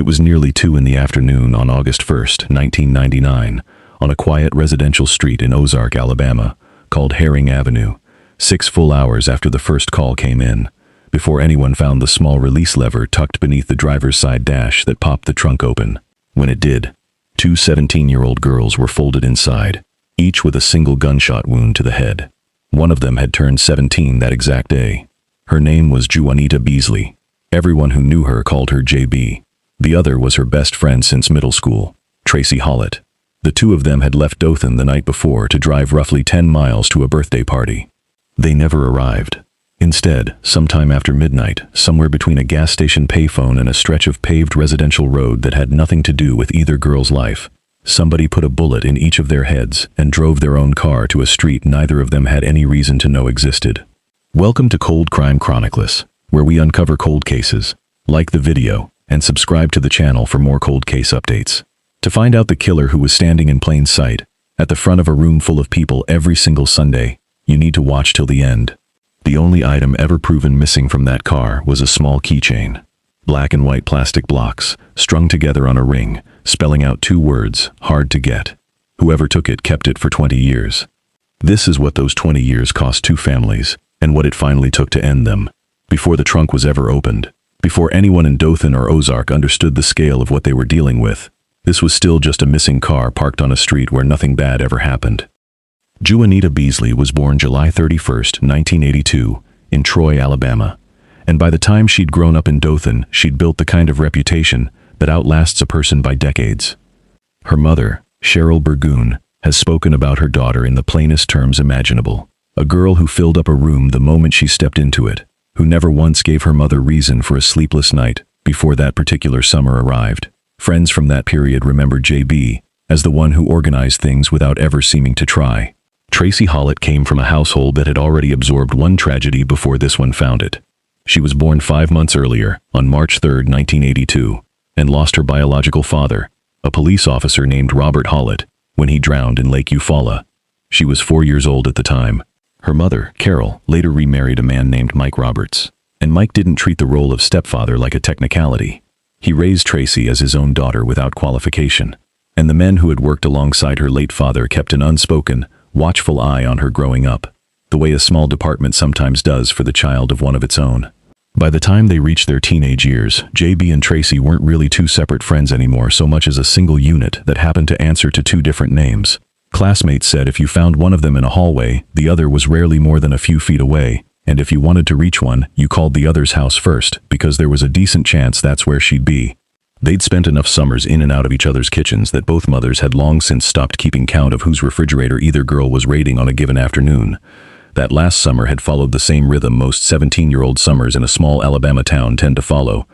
was nearly 2 in the afternoon on August 1st, 1999, on a quiet residential street in Ozark, Alabama, called Herring Avenue, 6 full hours after the first call came in, before anyone found the small release lever tucked beneath the driver's side dash that popped the trunk open. When it did, 2 17-year-old girls were folded inside, each with a single gunshot wound to the head. One of them had turned 17 that exact day. Her name was Juanita Beasley. Everyone who knew her called her JB. The other was her best friend since middle school, Tracy Hollett. The two of them had left Dothan the night before to drive roughly 10 miles to a birthday party. They never arrived. Instead, sometime after midnight, somewhere between a gas station payphone and a stretch of paved residential road that had nothing to do with either girl's life, somebody put a bullet in each of their heads and drove their own car to a street neither of them had any reason to know existed. Welcome to Cold Crime Chronicles, where we uncover cold cases. Like the video, and subscribe to the channel for more cold case updates. To find out the killer who was standing in plain sight, at the front of a room full of people every single Sunday, you need to watch till the end. The only item ever proven missing from that car was a small keychain. Black and white plastic blocks, strung together on a ring, spelling out 2 words, hard to get. Whoever took it kept it for 20 years. This is what those 20 years cost 2 families, and what it finally took to end them. Before the trunk was ever opened, before anyone in Dothan or Ozark understood the scale of what they were dealing with, this was still just a missing car parked on a street where nothing bad ever happened. Juanita Beasley was born July 31, 1982, in Troy, Alabama, and by the time she'd grown up in Dothan, she'd built the kind of reputation that outlasts a person by decades. Her mother, Cheryl Burgoon, has spoken about her daughter in the plainest terms imaginable. A girl who filled up a room the moment she stepped into it, who never once gave her mother reason for a sleepless night before that particular summer arrived. Friends from that period remembered JB as the one who organized things without ever seeming to try. Tracy Hollett came from a household that had already absorbed one tragedy before this one found it. She was born 5 months earlier, on March 3, 1982, and lost her biological father, a police officer named Robert Hollett, when he drowned in Lake Eufaula. She was 4 years old at the time. Her mother, Carol, later remarried a man named Mike Roberts, and Mike didn't treat the role of stepfather like a technicality. He raised Tracy as his own daughter without qualification, and the men who had worked alongside her late father kept an unspoken, watchful eye on her growing up, the way a small department sometimes does for the child of one of its own. By the time they reached their teenage years, JB and Tracy weren't really 2 separate friends anymore so much as a single unit that happened to answer to 2 different names. Classmates said if you found one of them in a hallway, the other was rarely more than a few feet away, and if you wanted to reach one, you called the other's house first, because there was a decent chance that's where she'd be. They'd spent enough summers in and out of each other's kitchens that both mothers had long since stopped keeping count of whose refrigerator either girl was raiding on a given afternoon. That last summer had followed the same rhythm most 17-year-old summers in a small Alabama town tend to follow.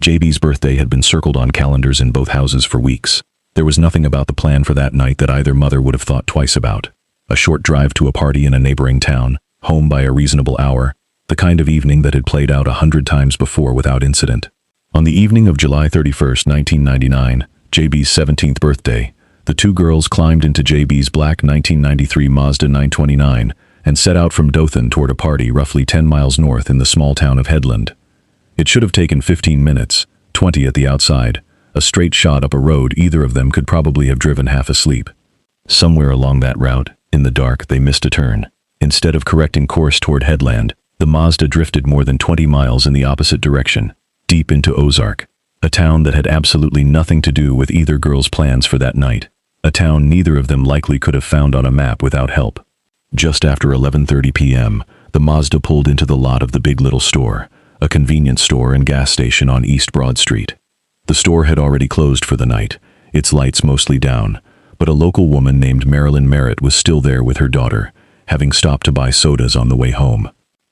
JB's birthday had been circled on calendars in both houses for weeks. There was nothing about the plan for that night that either mother would have thought twice about. A short drive to a party in a neighboring town, home by a reasonable hour, the kind of evening that had played out 100 times before without incident. On the evening of July 31, 1999, JB's 17th birthday, the 2 girls climbed into JB's black 1993 Mazda 929 and set out from Dothan toward a party roughly 10 miles north in the small town of Headland. It should have taken 15 minutes, 20 at the outside, a straight shot up a road either of them could probably have driven half asleep. Somewhere along that route, in the dark, they missed a turn. Instead of correcting course toward Headland, the Mazda drifted more than 20 miles in the opposite direction, deep into Ozark, a town that had absolutely nothing to do with either girl's plans for that night, a town neither of them likely could have found on a map without help. Just after 11:30 p.m., the Mazda pulled into the lot of the Big Little Store, a convenience store and gas station on East Broad Street. The store had already closed for the night, its lights mostly down, but a local woman named Marilyn Merritt was still there with her daughter, having stopped to buy sodas on the way home.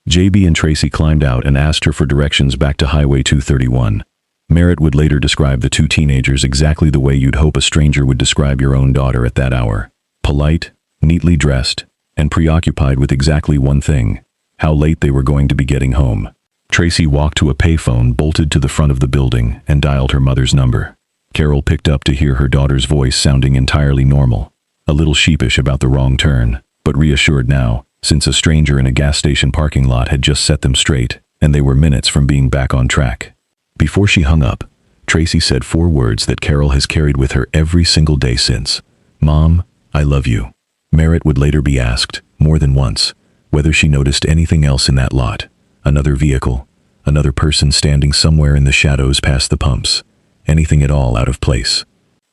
JB and Tracy climbed out and asked her for directions back to Highway 231. Merritt would later describe the 2 teenagers exactly the way you'd hope a stranger would describe your own daughter at that hour. Polite, neatly dressed, and preoccupied with exactly one thing: how late they were going to be getting home. Tracy walked to a payphone bolted to the front of the building and dialed her mother's number. Carol picked up to hear her daughter's voice sounding entirely normal, a little sheepish about the wrong turn, but reassured now, since a stranger in a gas station parking lot had just set them straight, and they were minutes from being back on track. Before she hung up, Tracy said 4 words that Carol has carried with her every single day since. "Mom, I love you." Merritt would later be asked, more than once, whether she noticed anything else in that lot. Another vehicle, another person standing somewhere in the shadows past the pumps. Anything at all out of place.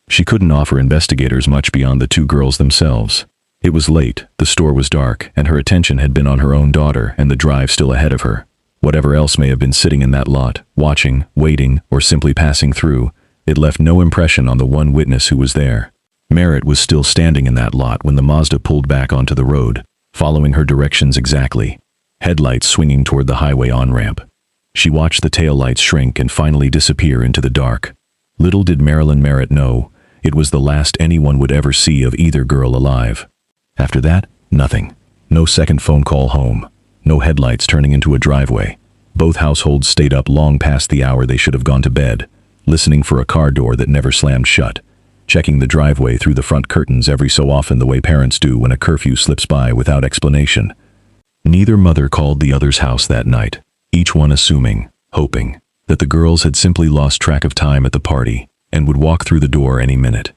She couldn't offer investigators much beyond the 2 girls themselves. It was late, the store was dark, and her attention had been on her own daughter and the drive still ahead of her. Whatever else may have been sitting in that lot, watching, waiting, or simply passing through, it left no impression on the one witness who was there. Merritt was still standing in that lot when the Mazda pulled back onto the road, following her directions exactly, headlights swinging toward the highway on-ramp. She watched the taillights shrink and finally disappear into the dark. Little did Marilyn Merritt know, it was the last anyone would ever see of either girl alive. After that, nothing. No second phone call home. No headlights turning into a driveway. Both households stayed up long past the hour they should have gone to bed, listening for a car door that never slammed shut, checking the driveway through the front curtains every so often the way parents do when a curfew slips by without explanation. Neither mother called the other's house that night, each one assuming, hoping, that the girls had simply lost track of time at the party and would walk through the door any minute.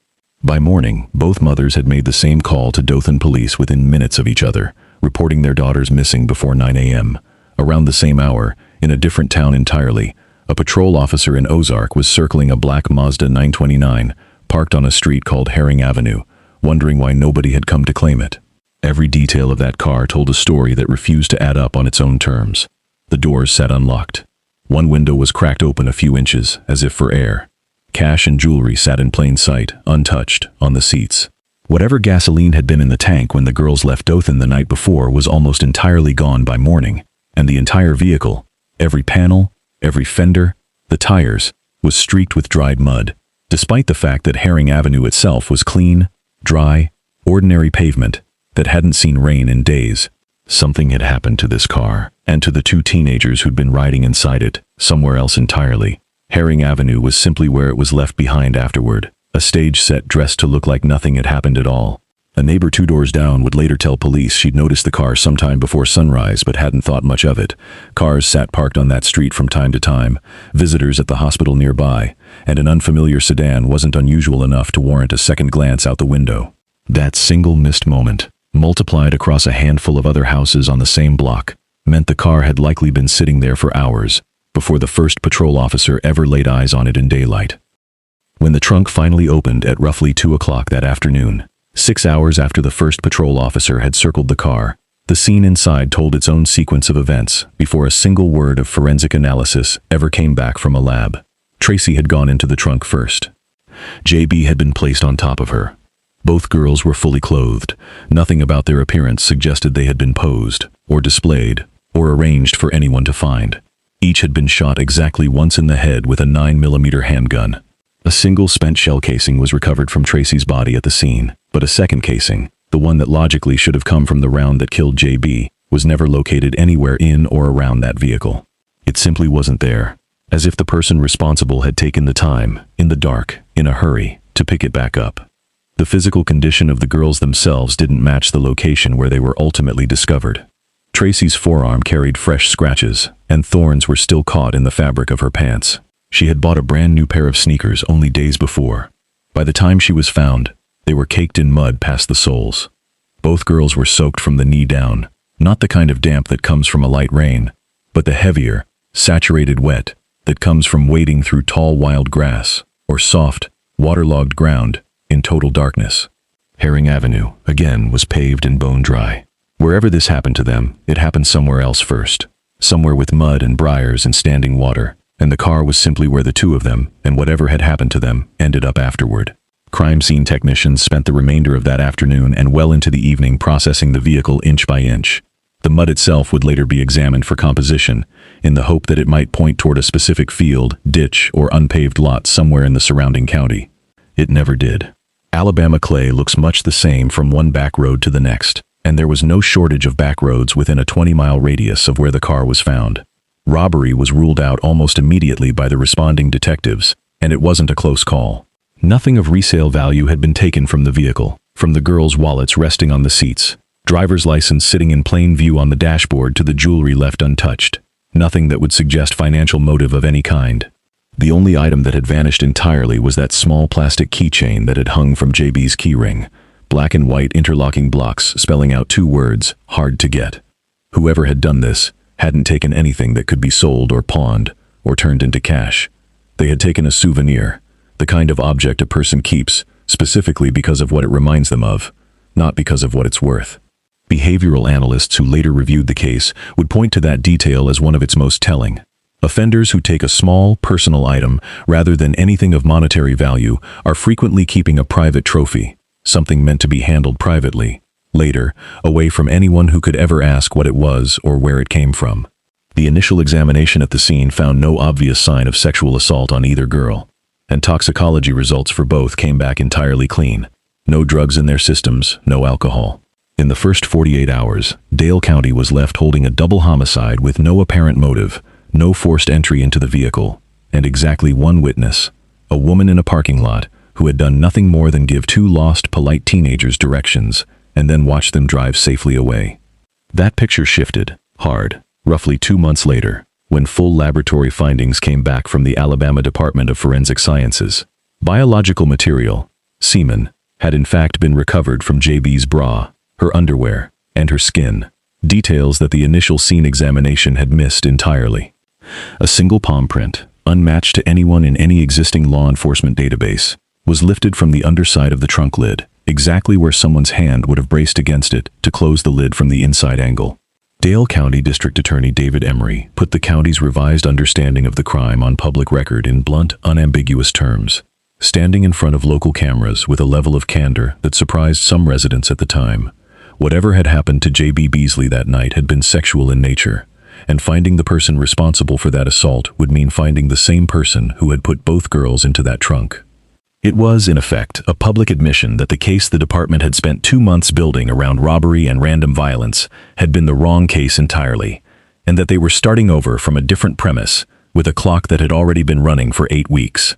By morning, both mothers had made the same call to Dothan police within minutes of each other, reporting their daughters missing before 9 a.m. Around the same hour, in a different town entirely, a patrol officer in Ozark was circling a black Mazda 929, parked on a street called Herring Avenue, wondering why nobody had come to claim it. Every detail of that car told a story that refused to add up on its own terms. The doors sat unlocked. One window was cracked open a few inches, as if for air. Cash and jewelry sat in plain sight, untouched, on the seats. Whatever gasoline had been in the tank when the girls left Dothan the night before was almost entirely gone by morning, and the entire vehicle, every panel, every fender, the tires, was streaked with dried mud, despite the fact that Herring Avenue itself was clean, dry, ordinary pavement that hadn't seen rain in days. Something had happened to this car, and to the 2 teenagers who'd been riding inside it, somewhere else entirely. Herring Avenue was simply where it was left behind afterward, a stage set dressed to look like nothing had happened at all. A neighbor 2 doors down would later tell police she'd noticed the car sometime before sunrise but hadn't thought much of it. Cars sat parked on that street from time to time, visitors at the hospital nearby, and an unfamiliar sedan wasn't unusual enough to warrant a second glance out the window. That single missed moment, multiplied across a handful of other houses on the same block, meant the car had likely been sitting there for hours before the first patrol officer ever laid eyes on it in daylight. When the trunk finally opened at roughly 2 o'clock that afternoon, 6 hours after the first patrol officer had circled the car, the scene inside told its own sequence of events before a single word of forensic analysis ever came back from a lab. Tracy had gone into the trunk first. JB had been placed on top of her. Both girls were fully clothed. Nothing about their appearance suggested they had been posed, or displayed, or arranged for anyone to find. Each had been shot exactly once in the head with a 9mm handgun. A single spent shell casing was recovered from Tracy's body at the scene, but a second casing, the one that logically should have come from the round that killed JB, was never located anywhere in or around that vehicle. It simply wasn't there, as if the person responsible had taken the time, in the dark, in a hurry, to pick it back up. The physical condition of the girls themselves didn't match the location where they were ultimately discovered. Tracy's forearm carried fresh scratches, and thorns were still caught in the fabric of her pants. She had bought a brand new pair of sneakers only days before. By the time she was found, they were caked in mud past the soles. Both girls were soaked from the knee down, not the kind of damp that comes from a light rain, but the heavier, saturated wet that comes from wading through tall wild grass, or soft, waterlogged ground, in total darkness. Herring Avenue, again, was paved and bone dry. Wherever this happened to them, it happened somewhere else first. Somewhere with mud and briars and standing water, and the car was simply where the 2 of them, and whatever had happened to them, ended up afterward. Crime scene technicians spent the remainder of that afternoon and well into the evening processing the vehicle inch by inch. The mud itself would later be examined for composition, in the hope that it might point toward a specific field, ditch, or unpaved lot somewhere in the surrounding county. It never did. Alabama clay looks much the same from one back road to the next, and there was no shortage of back roads within a 20-mile radius of where the car was found. Robbery was ruled out almost immediately by the responding detectives, and it wasn't a close call. Nothing of resale value had been taken from the vehicle, from the girls' wallets resting on the seats, driver's license sitting in plain view on the dashboard to the jewelry left untouched. Nothing that would suggest financial motive of any kind. The only item that had vanished entirely was that small plastic keychain that had hung from JB's keyring. Black and white interlocking blocks spelling out 2 words, hard to get. Whoever had done this hadn't taken anything that could be sold or pawned or turned into cash. They had taken a souvenir, the kind of object a person keeps, specifically because of what it reminds them of, not because of what it's worth. Behavioral analysts who later reviewed the case would point to that detail as one of its most telling. Offenders who take a small, personal item rather than anything of monetary value are frequently keeping a private trophy, something meant to be handled privately, later, away from anyone who could ever ask what it was or where it came from. The initial examination at the scene found no obvious sign of sexual assault on either girl, and toxicology results for both came back entirely clean. No drugs in their systems, no alcohol. In the first 48 hours, Dale County was left holding a double homicide with no apparent motive, no forced entry into the vehicle, and exactly one witness, a woman in a parking lot who had done nothing more than give 2 lost, polite teenagers directions and then watch them drive safely away. That picture shifted, hard, roughly 2 months later, when full laboratory findings came back from the Alabama Department of Forensic Sciences. Biological material, semen, had in fact been recovered from JB's bra, her underwear, and her skin, details that the initial scene examination had missed entirely. A single palm print, unmatched to anyone in any existing law enforcement database, was lifted from the underside of the trunk lid, exactly where someone's hand would have braced against it to close the lid from the inside angle. Dale County District Attorney David Emery put the county's revised understanding of the crime on public record in blunt, unambiguous terms, standing in front of local cameras with a level of candor that surprised some residents at the time. Whatever had happened to JB Beasley that night had been sexual in nature, and finding the person responsible for that assault would mean finding the same person who had put both girls into that trunk. It was, in effect, a public admission that the case the department had spent 2 months building around robbery and random violence had been the wrong case entirely, and that they were starting over from a different premise, with a clock that had already been running for 8 weeks.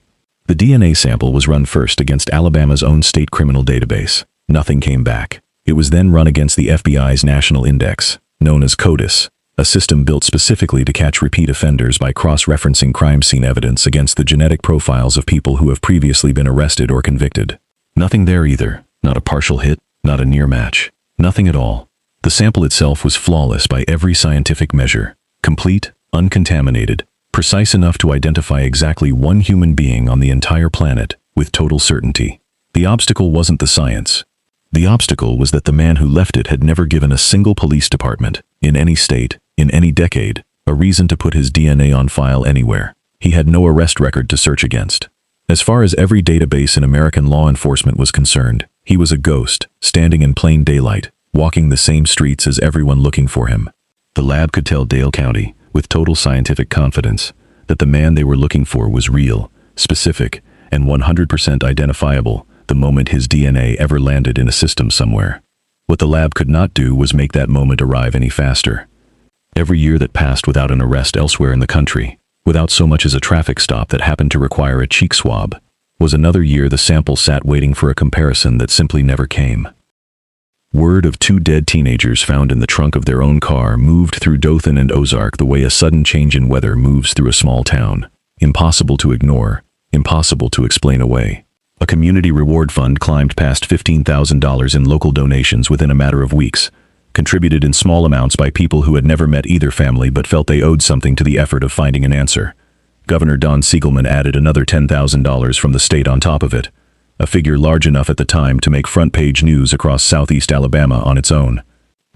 The DNA sample was run first against Alabama's own state criminal database. Nothing came back. It was then run against the FBI's National Index, known as CODIS, a system built specifically to catch repeat offenders by cross-referencing crime scene evidence against the genetic profiles of people who have previously been arrested or convicted. Nothing there either, not a partial hit, not a near match, nothing at all. The sample itself was flawless by every scientific measure, complete, uncontaminated, precise enough to identify exactly one human being on the entire planet with total certainty. The obstacle wasn't the science. The obstacle was that the man who left it had never given a single police department, in any state, in any decade, a reason to put his DNA on file anywhere. He had no arrest record to search against. As far as every database in American law enforcement was concerned, he was a ghost, standing in plain daylight, walking the same streets as everyone looking for him. The lab could tell Dale County, with total scientific confidence, that the man they were looking for was real, specific, and 100% identifiable the moment his DNA ever landed in a system somewhere. What the lab could not do was make that moment arrive any faster. Every year that passed without an arrest elsewhere in the country, without so much as a traffic stop that happened to require a cheek swab, was another year the sample sat waiting for a comparison that simply never came. Word of 2 dead teenagers found in the trunk of their own car moved through Dothan and Ozark the way a sudden change in weather moves through a small town. Impossible to ignore, impossible to explain away. A community reward fund climbed past $15,000 in local donations within a matter of weeks, contributed in small amounts by people who had never met either family but felt they owed something to the effort of finding an answer. Governor Don Siegelman added another $10,000 from the state on top of it, a figure large enough at the time to make front-page news across southeast Alabama on its own.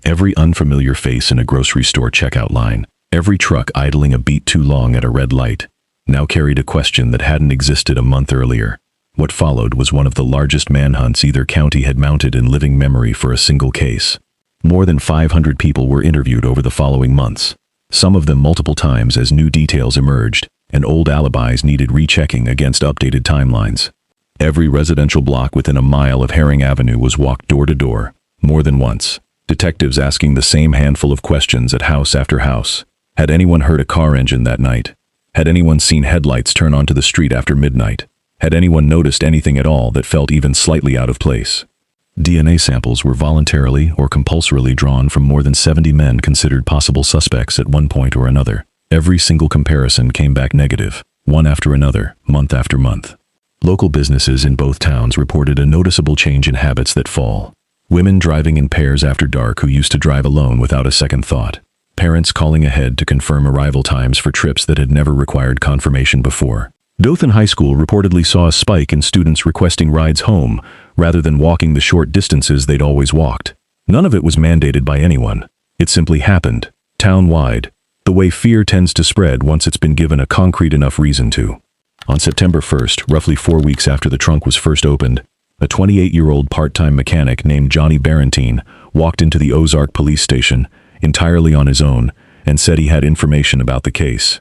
Every unfamiliar face in a grocery store checkout line, every truck idling a beat too long at a red light, now carried a question that hadn't existed a month earlier. What followed was one of the largest manhunts either county had mounted in living memory for a single case. More than 500 people were interviewed over the following months, some of them multiple times as new details emerged, and old alibis needed rechecking against updated timelines. Every residential block within a mile of Herring Avenue was walked door to door, more than once, detectives asking the same handful of questions at house after house. Had anyone heard a car engine that night? Had anyone seen headlights turn onto the street after midnight? Had anyone noticed anything at all that felt even slightly out of place? DNA samples were voluntarily or compulsorily drawn from more than 70 men considered possible suspects at one point or another. Every single comparison came back negative. one after another, month after month. Local businesses in both towns reported a noticeable change in habits that fall. Women driving in pairs after dark who used to drive alone without a second thought. Parents calling ahead to confirm arrival times for trips that had never required confirmation before. Dothan High School reportedly saw a spike in students requesting rides home rather than walking the short distances they'd always walked. None of it was mandated by anyone. It simply happened, town-wide, the way fear tends to spread once it's been given a concrete enough reason to. On September 1st, roughly 4 weeks after the trunk was first opened, a 28-year-old part-time mechanic named Johnny Barentine walked into the Ozark police station entirely on his own and said he had information about the case.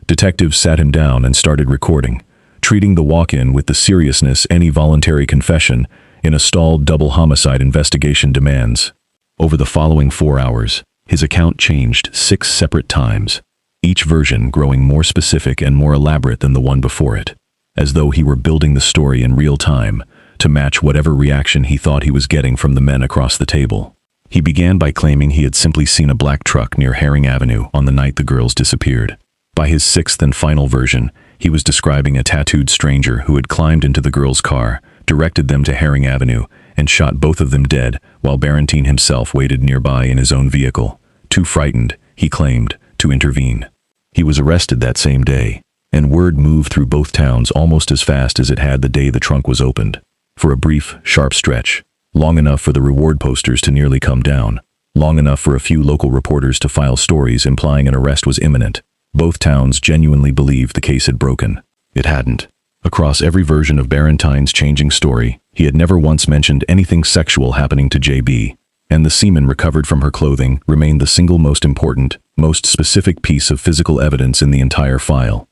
Detectives sat him down and started recording, treating the walk-in with the seriousness any voluntary confession in a stalled double homicide investigation demands. Over the following 4 hours, his account changed 6 separate times, each version growing more specific and more elaborate than the one before it, as though he were building the story in real time to match whatever reaction he thought he was getting from the men across the table. He began by claiming he had simply seen a black truck near Herring Avenue on the night the girls disappeared. By his 6th and final version, he was describing a tattooed stranger who had climbed into the girls' car, directed them to Herring Avenue, and shot both of them dead while Barentine himself waited nearby in his own vehicle, too frightened, he claimed, to intervene. He was arrested that same day, and word moved through both towns almost as fast as it had the day the trunk was opened. For a brief, sharp stretch, long enough for the reward posters to nearly come down, long enough for a few local reporters to file stories implying an arrest was imminent. Both towns genuinely believed the case had broken. It hadn't. Across every version of Barentine's changing story, he had never once mentioned anything sexual happening to JB, and the semen recovered from her clothing remained the single most important, most specific piece of physical evidence in the entire file.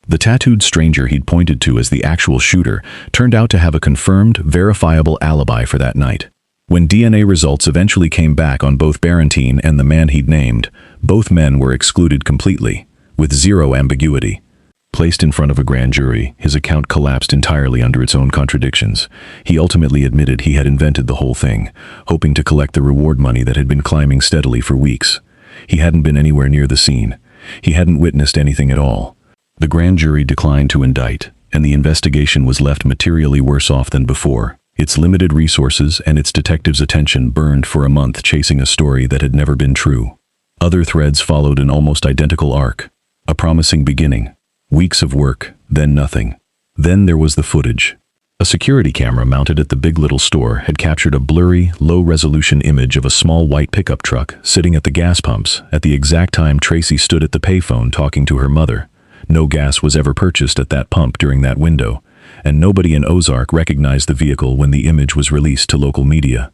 The tattooed stranger he'd pointed to as the actual shooter turned out to have a confirmed, verifiable alibi for that night. When DNA results eventually came back on both Barentine and the man he'd named, both men were excluded completely, with zero ambiguity. Placed in front of a grand jury, his account collapsed entirely under its own contradictions. He ultimately admitted he had invented the whole thing, hoping to collect the reward money that had been climbing steadily for weeks. He hadn't been anywhere near the scene. He hadn't witnessed anything at all. The grand jury declined to indict, and the investigation was left materially worse off than before. Its limited resources and its detectives' attention burned for a month chasing a story that had never been true. Other threads followed an almost identical arc. A promising beginning. Weeks of work, then nothing. Then there was the footage. A security camera mounted at the Big Little store had captured a blurry, low-resolution image of a small white pickup truck sitting at the gas pumps at the exact time Tracy stood at the payphone talking to her mother. No gas was ever purchased at that pump during that window, and nobody in Ozark recognized the vehicle when the image was released to local media.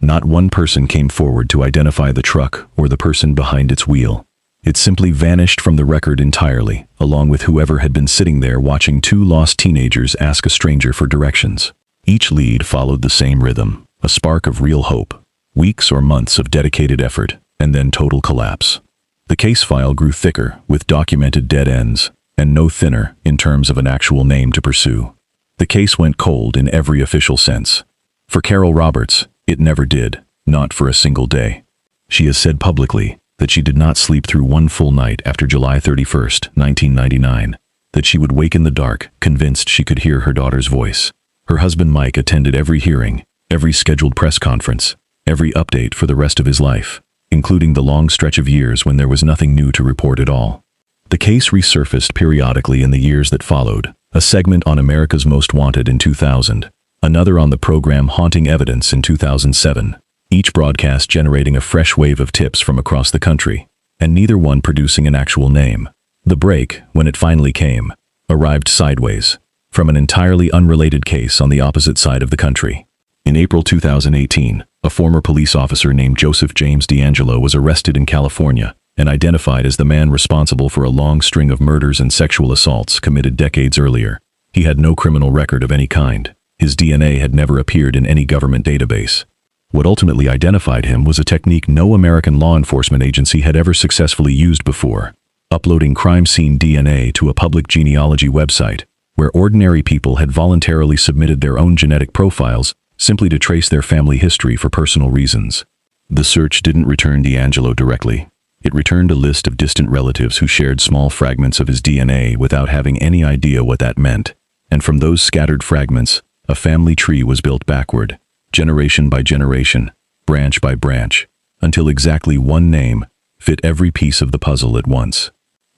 Not one person came forward to identify the truck or the person behind its wheel. It simply vanished from the record entirely, along with whoever had been sitting there watching 2 lost teenagers ask a stranger for directions. Each lead followed the same rhythm, a spark of real hope. Weeks or months of dedicated effort, and then total collapse. The case file grew thicker, with documented dead ends, and no thinner in terms of an actual name to pursue. The case went cold in every official sense. For Carol Roberts, it never did, not for a single day. She has said publicly that she did not sleep through one full night after July 31st, 1999, that she would wake in the dark, convinced she could hear her daughter's voice. Her husband Mike attended every hearing, every scheduled press conference, every update for the rest of his life, including the long stretch of years when there was nothing new to report at all. The case resurfaced periodically in the years that followed, a segment on America's Most Wanted in 2000, another on the program Haunting Evidence in 2007, each broadcast generating a fresh wave of tips from across the country, and neither one producing an actual name. The break, when it finally came, arrived sideways, from an entirely unrelated case on the opposite side of the country. In April 2018, a former police officer named Joseph James D'Angelo was arrested in California and identified as the man responsible for a long string of murders and sexual assaults committed decades earlier. He had no criminal record of any kind. His DNA had never appeared in any government database. What ultimately identified him was a technique no American law enforcement agency had ever successfully used before: uploading crime scene DNA to a public genealogy website, where ordinary people had voluntarily submitted their own genetic profiles simply to trace their family history for personal reasons. The search didn't return D'Angelo directly. It returned a list of distant relatives who shared small fragments of his DNA without having any idea what that meant. And from those scattered fragments, a family tree was built backward, generation by generation, branch by branch, until exactly one name fit every piece of the puzzle at once.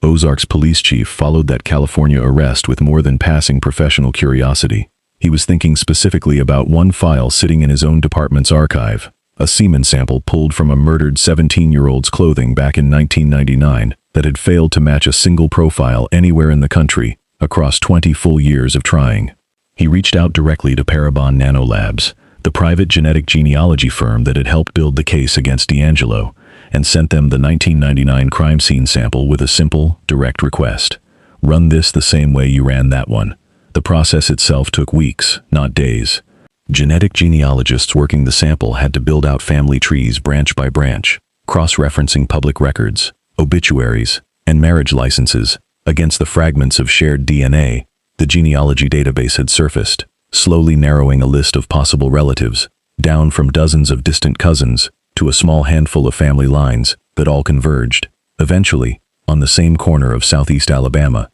Ozark's police chief followed that California arrest with more than passing professional curiosity. He was thinking specifically about one file sitting in his own department's archive, a semen sample pulled from a murdered 17-year-old's clothing back in 1999 that had failed to match a single profile anywhere in the country across 20 full years of trying. He reached out directly to Parabon Nanolabs, the private genetic genealogy firm that had helped build the case against D'Angelo, and sent them the 1999 crime scene sample with a simple, direct request. Run this the same way you ran that one. The process itself took weeks, not days. Genetic genealogists working the sample had to build out family trees branch by branch, cross-referencing public records, obituaries, and marriage licenses against the fragments of shared DNA. The genealogy database had surfaced, slowly narrowing a list of possible relatives, down from dozens of distant cousins to a small handful of family lines that all converged, eventually, on the same corner of southeast Alabama.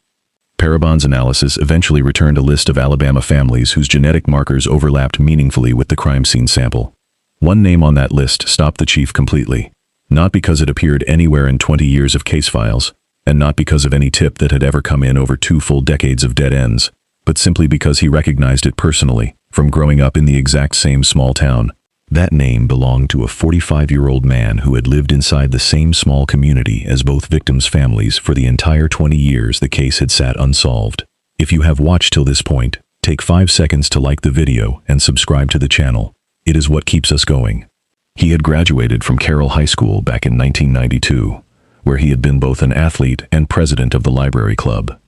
Parabon's analysis eventually returned a list of Alabama families whose genetic markers overlapped meaningfully with the crime scene sample. One name on that list stopped the chief completely, not because it appeared anywhere in 20 years of case files, and not because of any tip that had ever come in over 2 full decades of dead ends, but simply because he recognized it personally from growing up in the exact same small town. That name belonged to a 45-year-old man who had lived inside the same small community as both victims' families for the entire 20 years the case had sat unsolved. If you have watched till this point, take 5 seconds to like the video and subscribe to the channel. It is what keeps us going. He had graduated from Carroll High School back in 1992, where he had been both an athlete and president of the library club.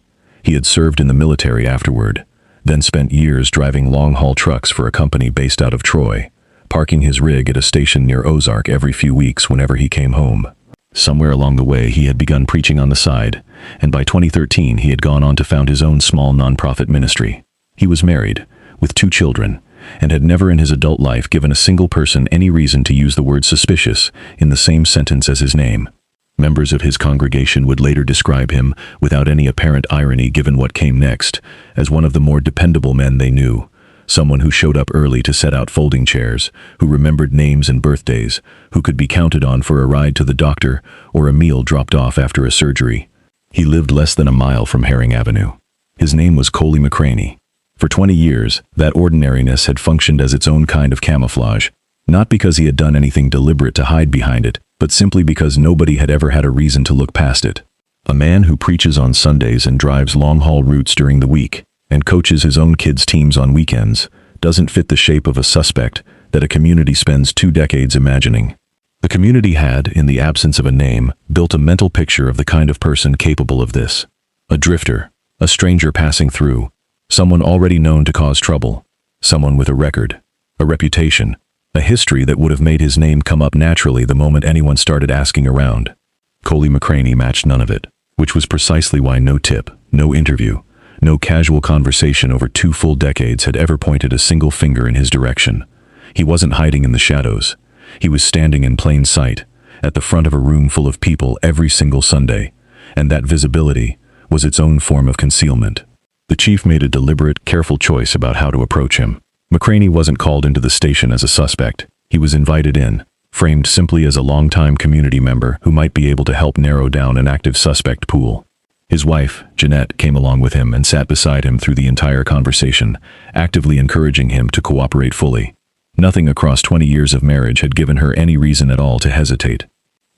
He had served in the military afterward, then spent years driving long-haul trucks for a company based out of Troy, parking his rig at a station near Ozark every few weeks whenever he came home. Somewhere along the way, he had begun preaching on the side, and by 2013 he had gone on to found his own small nonprofit ministry. He was married, with 2 children, and had never in his adult life given a single person any reason to use the word suspicious in the same sentence as his name. Members of his congregation would later describe him, without any apparent irony given what came next, as one of the more dependable men they knew. Someone who showed up early to set out folding chairs, who remembered names and birthdays, who could be counted on for a ride to the doctor or a meal dropped off after a surgery. He lived less than a mile from Herring Avenue. His name was Coley McCraney. For 20 years, that ordinariness had functioned as its own kind of camouflage, not because he had done anything deliberate to hide behind it, but simply because nobody had ever had a reason to look past it. A man who preaches on Sundays and drives long-haul routes during the week, and coaches his own kids' teams on weekends, doesn't fit the shape of a suspect that a community spends 2 decades imagining. The community had, in the absence of a name, built a mental picture of the kind of person capable of this. A drifter, a stranger passing through, someone already known to cause trouble, someone with a record, a reputation, a history that would have made his name come up naturally the moment anyone started asking around. Coley McCraney matched none of it, which was precisely why no tip, no interview, no casual conversation over 2 full decades had ever pointed a single finger in his direction. He wasn't hiding in the shadows. He was standing in plain sight, at the front of a room full of people every single Sunday, and that visibility was its own form of concealment. The chief made a deliberate, careful choice about how to approach him. McCraney wasn't called into the station as a suspect. He was invited in, framed simply as a longtime community member who might be able to help narrow down an active suspect pool. His wife, Jeanette, came along with him and sat beside him through the entire conversation, actively encouraging him to cooperate fully. Nothing across 20 years of marriage had given her any reason at all to hesitate.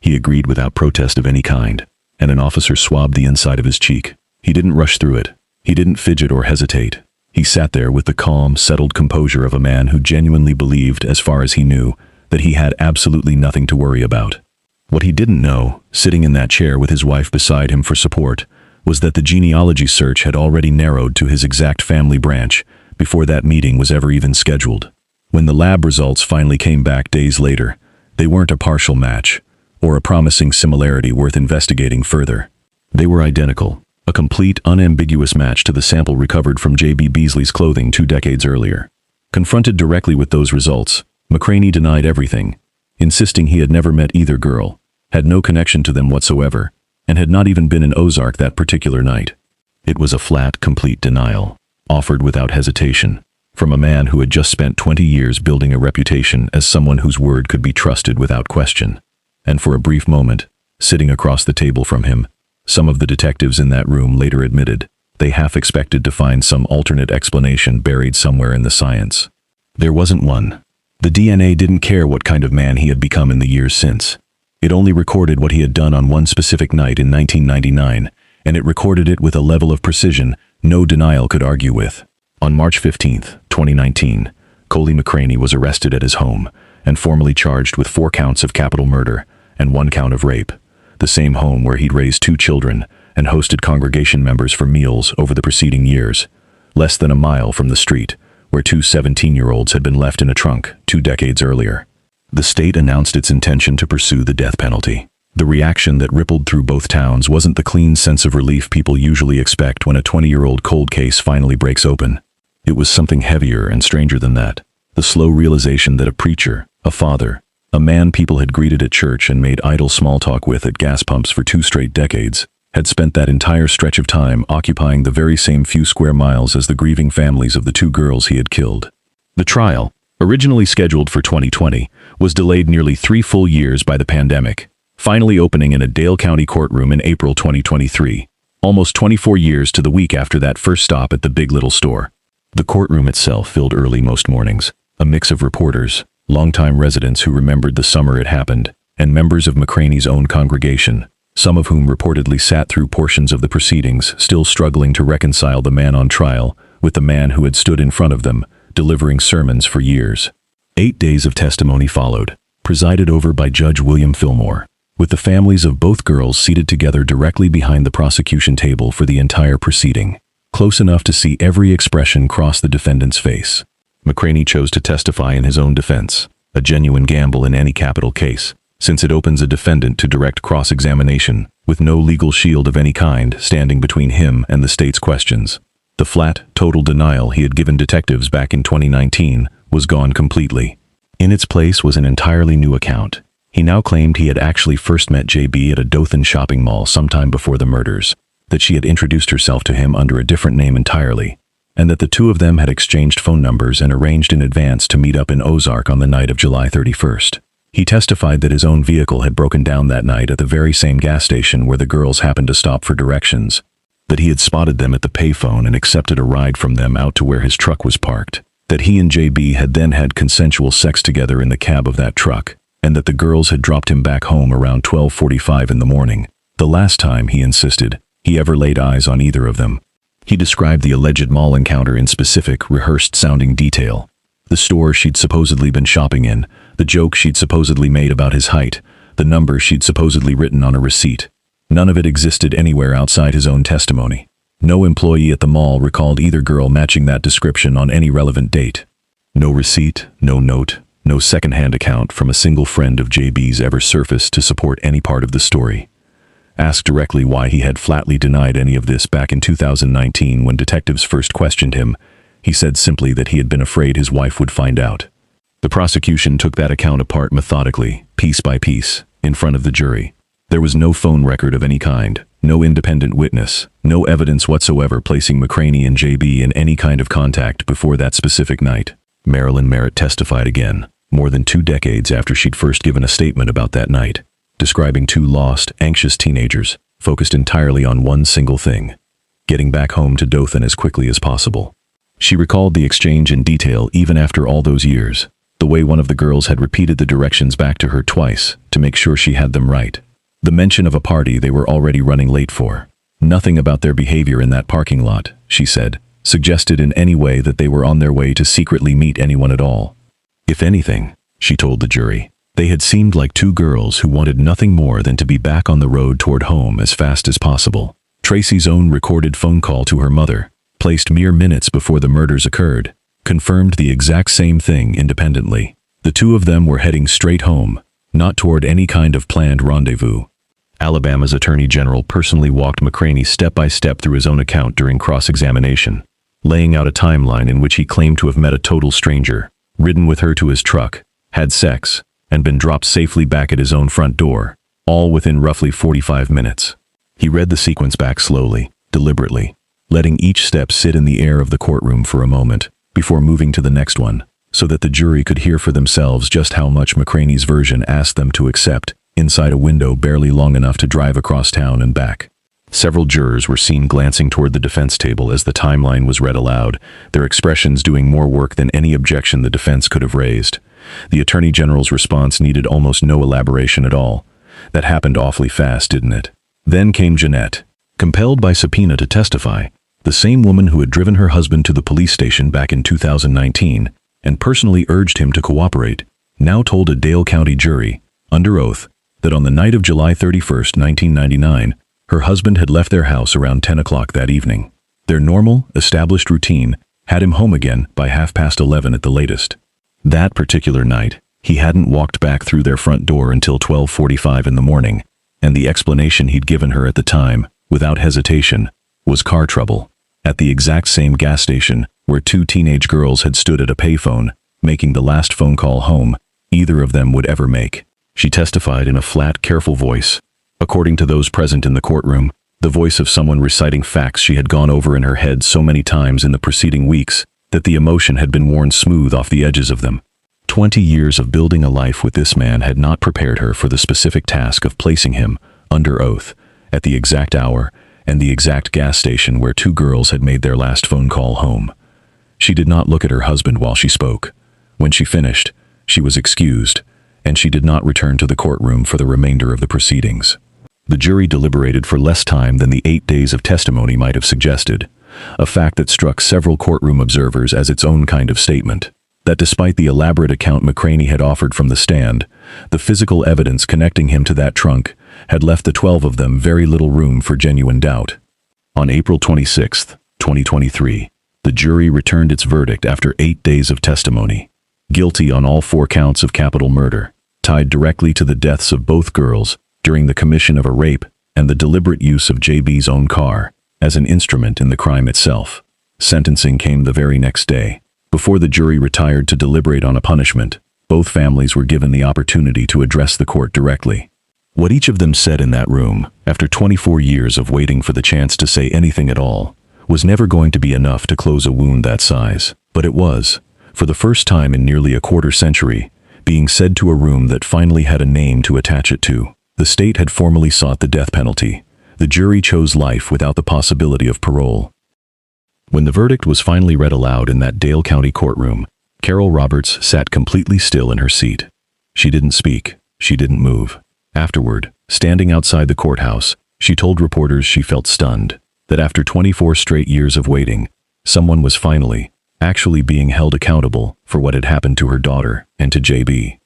He agreed without protest of any kind, and an officer swabbed the inside of his cheek. He didn't rush through it. He didn't fidget or hesitate. He sat there with the calm, settled composure of a man who genuinely believed, as far as he knew, that he had absolutely nothing to worry about. What he didn't know, sitting in that chair with his wife beside him for support, was that the genealogy search had already narrowed to his exact family branch before that meeting was ever even scheduled. When the lab results finally came back days later, they weren't a partial match, or a promising similarity worth investigating further. They were identical, a complete, unambiguous match to the sample recovered from J.B. Beasley's clothing 2 decades earlier. Confronted directly with those results, McCraney denied everything, insisting he had never met either girl, had no connection to them whatsoever, and had not even been in Ozark that particular night. It was a flat, complete denial, offered without hesitation, from a man who had just spent 20 years building a reputation as someone whose word could be trusted without question. And for a brief moment, sitting across the table from him, some of the detectives in that room later admitted they half expected to find some alternate explanation buried somewhere in the science. There wasn't one. The DNA didn't care what kind of man he had become in the years since. It only recorded what he had done on one specific night in 1999, and it recorded it with a level of precision no denial could argue with. On March 15, 2019, Coley McCraney was arrested at his home and formally charged with 4 counts of capital murder and 1 count of rape, the same home where he'd raised 2 children and hosted congregation members for meals over the preceding years, less than a mile from the street where 2 17-year-olds had been left in a trunk 2 decades earlier. The state announced its intention to pursue the death penalty. The reaction that rippled through both towns wasn't the clean sense of relief people usually expect when a 20-year-old cold case finally breaks open. It was something heavier and stranger than that. The slow realization that a preacher, a father, a man people had greeted at church and made idle small talk with at gas pumps for 2 straight decades, had spent that entire stretch of time occupying the very same few square miles as the grieving families of the 2 girls he had killed. The trial, originally scheduled for 2020, was delayed nearly 3 full years by the pandemic, finally opening in a Dale County courtroom in April 2023, almost 24 years to the week after that first stop at the Big Little store. The courtroom itself filled early most mornings, a mix of reporters, longtime residents who remembered the summer it happened, and members of McCraney's own congregation, some of whom reportedly sat through portions of the proceedings still struggling to reconcile the man on trial with the man who had stood in front of them, delivering sermons for years. 8 days of testimony followed, presided over by Judge William Fillmore, with the families of both girls seated together directly behind the prosecution table for the entire proceeding, close enough to see every expression cross the defendant's face. McCraney chose to testify in his own defense, a genuine gamble in any capital case, since it opens a defendant to direct cross-examination, with no legal shield of any kind standing between him and the state's questions. The flat, total denial he had given detectives back in 2019 was gone completely. In its place was an entirely new account. He now claimed he had actually first met JB at a Dothan shopping mall sometime before the murders, that she had introduced herself to him under a different name entirely, and that the 2 of them had exchanged phone numbers and arranged in advance to meet up in Ozark on the night of July 31st. He testified that his own vehicle had broken down that night at the very same gas station where the girls happened to stop for directions, that he had spotted them at the payphone and accepted a ride from them out to where his truck was parked, that he and JB had then had consensual sex together in the cab of that truck, and that the girls had dropped him back home around 12:45 in the morning, the last time, he insisted, he ever laid eyes on either of them. He described the alleged mall encounter in specific, rehearsed-sounding detail. The store she'd supposedly been shopping in, the joke she'd supposedly made about his height, the number she'd supposedly written on a receipt. None of it existed anywhere outside his own testimony. No employee at the mall recalled either girl matching that description on any relevant date. No receipt, no note, no second-hand account from a single friend of JB's ever surfaced to support any part of the story. Asked directly why he had flatly denied any of this back in 2019 when detectives first questioned him, he said simply that he had been afraid his wife would find out. The prosecution took that account apart methodically, piece by piece, in front of the jury. There was no phone record of any kind, no independent witness, no evidence whatsoever placing McCraney and JB in any kind of contact before that specific night. Marilyn Merritt testified again, more than 2 decades after she'd first given a statement about that night, describing 2 lost, anxious teenagers, focused entirely on one single thing: getting back home to Dothan as quickly as possible. She recalled the exchange in detail even after all those years, the way one of the girls had repeated the directions back to her twice to make sure she had them right. The mention of a party they were already running late for. Nothing about their behavior in that parking lot, she said, suggested in any way that they were on their way to secretly meet anyone at all. If anything, she told the jury, they had seemed like 2 girls who wanted nothing more than to be back on the road toward home as fast as possible. Tracy's own recorded phone call to her mother, placed mere minutes before the murders occurred, confirmed the exact same thing independently. The 2 of them were heading straight home, not toward any kind of planned rendezvous. Alabama's Attorney General personally walked McCraney step by step through his own account during cross-examination, laying out a timeline in which he claimed to have met a total stranger, ridden with her to his truck, had sex, and been dropped safely back at his own front door, all within roughly 45 minutes. He read the sequence back slowly, deliberately, letting each step sit in the air of the courtroom for a moment, before moving to the next one, so that the jury could hear for themselves just how much McCraney's version asked them to accept, inside a window barely long enough to drive across town and back. Several jurors were seen glancing toward the defense table as the timeline was read aloud, their expressions doing more work than any objection the defense could have raised. The Attorney General's response needed almost no elaboration at all. That happened awfully fast, didn't it? Then came Jeanette, compelled by subpoena to testify, the same woman who had driven her husband to the police station back in 2019 and personally urged him to cooperate, now told a Dale County jury, under oath, that on the night of July 31st, 1999, her husband had left their house around 10 o'clock that evening. Their normal, established routine had him home again by 11:30 at the latest. That particular night, he hadn't walked back through their front door until 12:45 in the morning, and the explanation he'd given her at the time, without hesitation, was car trouble. At the exact same gas station where two teenage girls had stood at a payphone, making the last phone call home either of them would ever make. She testified in a flat, careful voice. According to those present in the courtroom, the voice of someone reciting facts she had gone over in her head so many times in the preceding weeks that the emotion had been worn smooth off the edges of them. 20 years of building a life with this man had not prepared her for the specific task of placing him, under oath, at the exact hour and the exact gas station where two girls had made their last phone call home. She did not look at her husband while she spoke. When she finished, she was excused, and she did not return to the courtroom for the remainder of the proceedings. The jury deliberated for less time than the 8 days of testimony might have suggested, a fact that struck several courtroom observers as its own kind of statement, that despite the elaborate account McCraney had offered from the stand, the physical evidence connecting him to that trunk had left the 12 of them very little room for genuine doubt. On April 26, 2023, the jury returned its verdict after 8 days of testimony. Guilty on all 4 counts of capital murder, tied directly to the deaths of both girls during the commission of a rape and the deliberate use of JB's own car as an instrument in the crime itself. Sentencing came the very next day. Before the jury retired to deliberate on a punishment, both families were given the opportunity to address the court directly. What each of them said in that room, after 24 years of waiting for the chance to say anything at all, was never going to be enough to close a wound that size. But it was, for the first time in nearly a quarter century, being said to a room that finally had a name to attach it to. The state had formally sought the death penalty. The jury chose life without the possibility of parole. When the verdict was finally read aloud in that Dale County courtroom, Carol Roberts sat completely still in her seat. She didn't speak. She didn't move. Afterward, standing outside the courthouse, she told reporters she felt stunned, that after 24 straight years of waiting, someone was finally, actually being held accountable for what had happened to her daughter and to JB.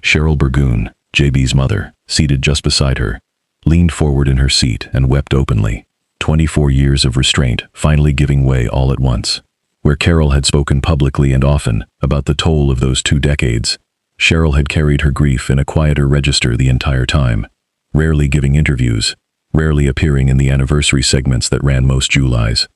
Cheryl Burgoon, JB's mother, seated just beside her, leaned forward in her seat and wept openly. 24 years of restraint finally giving way all at once. Where Carol had spoken publicly and often about the toll of those 2 decades, Cheryl had carried her grief in a quieter register the entire time, rarely giving interviews, rarely appearing in the anniversary segments that ran most Julys.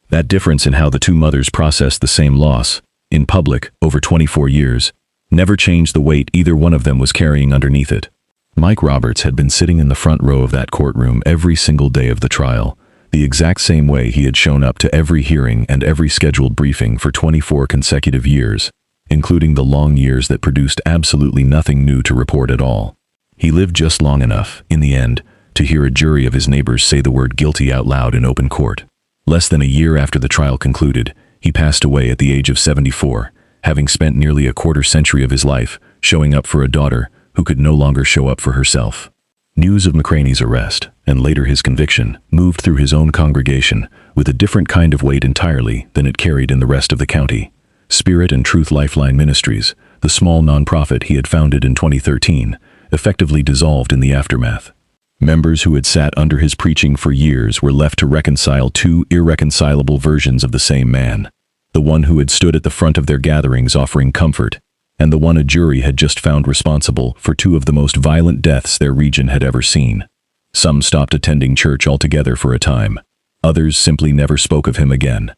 That difference in how the two mothers processed the same loss, in public, over 24 years, never changed the weight either one of them was carrying underneath it. Mike Roberts had been sitting in the front row of that courtroom every single day of the trial, the exact same way he had shown up to every hearing and every scheduled briefing for 24 consecutive years, including the long years that produced absolutely nothing new to report at all. He lived just long enough, in the end, to hear a jury of his neighbors say the word guilty out loud in open court. Less than a year after the trial concluded, he passed away at the age of 74, having spent nearly a quarter century of his life showing up for a daughter who could no longer show up for herself. News of McCraney's arrest, and later his conviction, moved through his own congregation with a different kind of weight entirely than it carried in the rest of the county. Spirit and Truth Lifeline Ministries, the small nonprofit he had founded in 2013, effectively dissolved in the aftermath. Members who had sat under his preaching for years were left to reconcile 2 irreconcilable versions of the same man, the one who had stood at the front of their gatherings offering comfort, and the one a jury had just found responsible for 2 of the most violent deaths their region had ever seen. Some stopped attending church altogether for a time. Others simply never spoke of him again.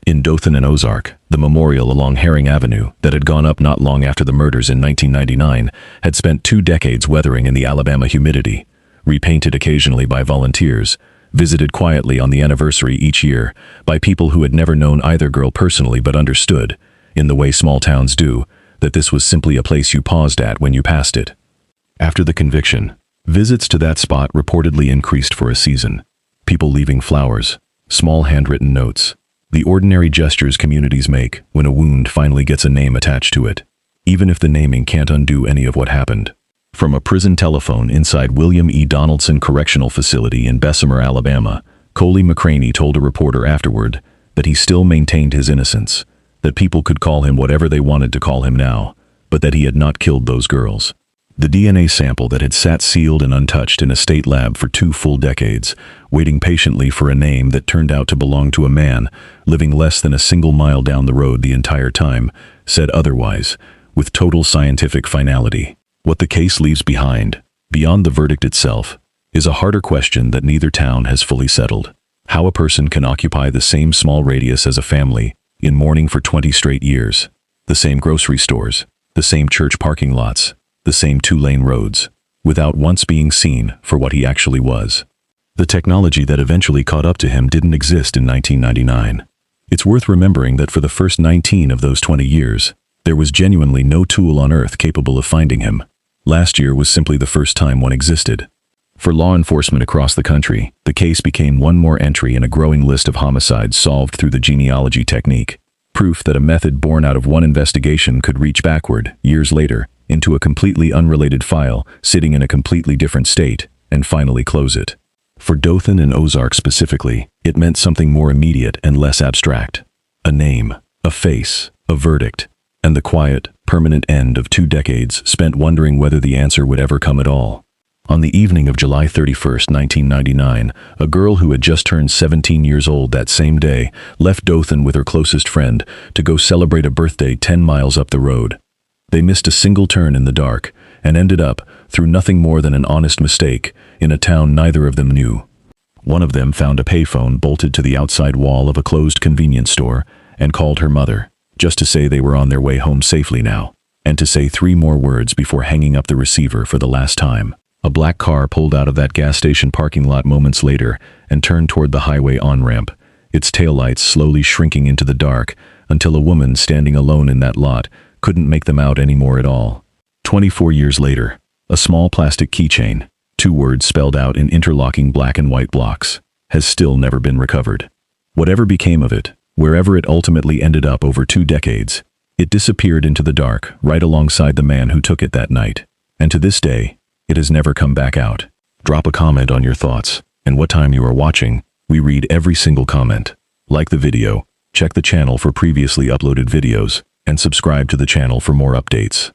In Dothan and Ozark, the memorial along Herring Avenue that had gone up not long after the murders in 1999 had spent 2 decades weathering in the Alabama humidity, repainted occasionally by volunteers, visited quietly on the anniversary each year by people who had never known either girl personally but understood, in the way small towns do, that this was simply a place you paused at when you passed it. After the conviction, visits to that spot reportedly increased for a season. People leaving flowers, small handwritten notes, the ordinary gestures communities make when a wound finally gets a name attached to it, even if the naming can't undo any of what happened. From a prison telephone inside William E. Donaldson Correctional Facility in Bessemer, Alabama, Coley McCraney told a reporter afterward that he still maintained his innocence, that people could call him whatever they wanted to call him now, but that he had not killed those girls. The DNA sample that had sat sealed and untouched in a state lab for 2 full decades, waiting patiently for a name that turned out to belong to a man living less than a single mile down the road the entire time, said otherwise, with total scientific finality. What the case leaves behind, beyond the verdict itself, is a harder question that neither town has fully settled. How a person can occupy the same small radius as a family in mourning for 20 straight years, the same grocery stores, the same church parking lots, the same 2-lane roads, without once being seen for what he actually was. The technology that eventually caught up to him didn't exist in 1999. It's worth remembering that for the first 19 of those 20 years, there was genuinely no tool on Earth capable of finding him. Last year was simply the first time one existed. For law enforcement across the country, the case became one more entry in a growing list of homicides solved through the genealogy technique, proof that a method born out of one investigation could reach backward, years later, into a completely unrelated file sitting in a completely different state, and finally close it. For Dothan and Ozark specifically, it meant something more immediate and less abstract. A name, a face, a verdict, and the quiet, permanent end of 2 decades spent wondering whether the answer would ever come at all. On the evening of July 31, 1999, a girl who had just turned 17 years old that same day left Dothan with her closest friend to go celebrate a birthday 10 miles up the road. They missed a single turn in the dark and ended up, through nothing more than an honest mistake, in a town neither of them knew. One of them found a payphone bolted to the outside wall of a closed convenience store and called her mother, just to say they were on their way home safely now, and to say 3 more words before hanging up the receiver for the last time. A black car pulled out of that gas station parking lot moments later and turned toward the highway on-ramp, its taillights slowly shrinking into the dark until a woman standing alone in that lot couldn't make them out anymore at all. 24 years later, a small plastic keychain, 2 words spelled out in interlocking black and white blocks, has still never been recovered. Whatever became of it, wherever it ultimately ended up over 2 decades, it disappeared into the dark right alongside the man who took it that night, and to this day, it has never come back out. Drop a comment on your thoughts and what time you are watching. We read every single comment. Like the video, check the channel for previously uploaded videos, and subscribe to the channel for more updates.